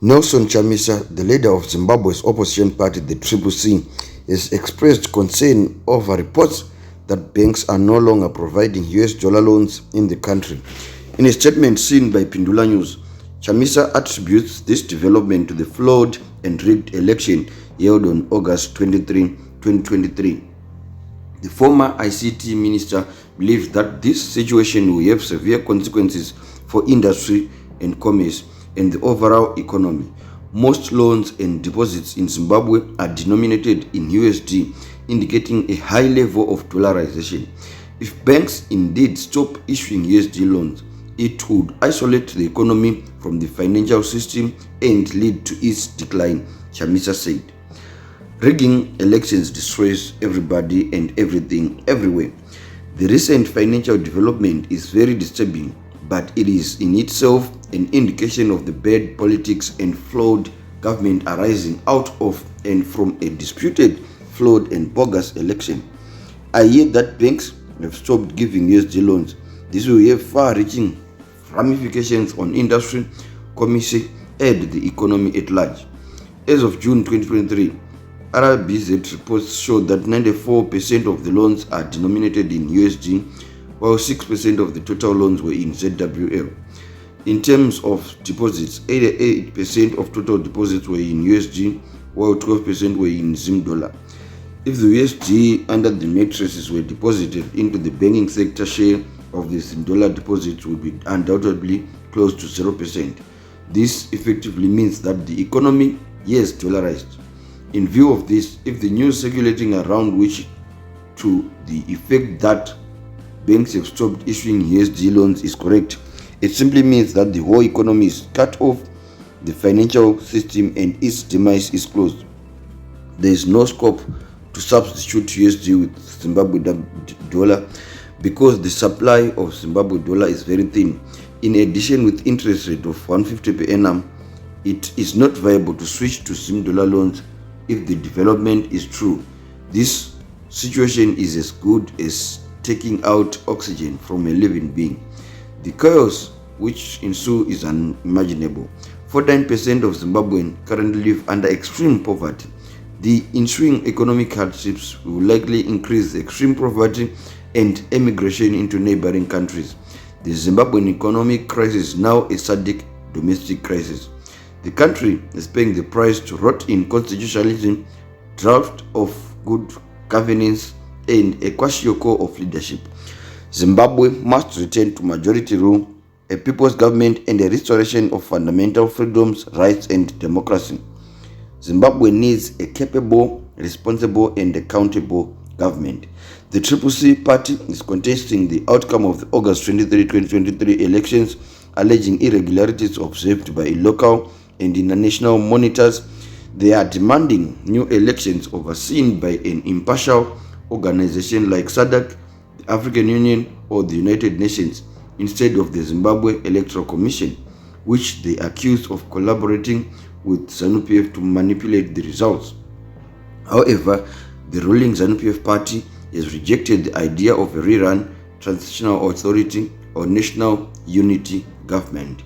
Nelson Chamisa, the leader of Zimbabwe's opposition party, the CCC, has expressed concern over reports that banks are no longer providing US dollar loans in the country. In a statement seen by Pindula News, Chamisa attributes this development to the flawed and rigged election held on August 23, 2023. The former ICT minister believes that this situation will have severe consequences for industry and commerce and the overall economy. Most loans and deposits in Zimbabwe are denominated in USD, indicating a high level of dollarization. If banks indeed stop issuing USD loans, it would isolate the economy from the financial system and lead to its decline, Chamisa said. Rigging elections destroys everybody and everything everywhere. The recent financial development is very disturbing, but it is in itself an indication of the bad politics and flawed government arising out of and from a disputed, flawed and bogus election. I hear that banks have stopped giving USD loans. This will have far-reaching ramifications on industry, commerce, and the economy at large. As of June 2023, RBZ reports show that 94% of the loans are denominated in USD, while 6% of the total loans were in ZWL. In terms of deposits, 88% of total deposits were in USD, while 12% were in Zim dollar. If the USD under the matrices were deposited into the banking sector, share of the Zim dollar deposits would be undoubtedly close to 0%. This effectively means that the economy is dollarized. In view of this, if the news circulating around which to the effect that banks have stopped issuing USD loans is correct, it simply means that the whole economy is cut off, the financial system and its demise is closed. There is no scope to substitute USD with Zimbabwe dollar because the supply of Zimbabwe dollar is very thin. In addition, with interest rate of 150 per annum, it is not viable to switch to Zim dollar loans if the development is true. This situation is as good as taking out oxygen from a living being. The chaos which ensues is unimaginable. 49% of Zimbabweans currently live under extreme poverty. The ensuing economic hardships will likely increase extreme poverty and emigration into neighboring countries. The Zimbabwean economic crisis is now a SADC domestic crisis. The country is paying the price to rot in constitutionalism, drought of good governance, and a kwashiorkor of leadership. Zimbabwe must return to majority rule, a people's government, and a restoration of fundamental freedoms, rights, and democracy. Zimbabwe needs a capable, responsible, and accountable government. The CCC party is contesting the outcome of the August 23, 2023 elections, alleging irregularities observed by local and international monitors. They are demanding new elections overseen by an impartial organization like SADC, the African Union, or the United Nations, instead of the Zimbabwe Electoral Commission, which they accuse of collaborating with ZANU-PF to manipulate the results. However, the ruling ZANU-PF party has rejected the idea of a rerun transitional authority or national unity government.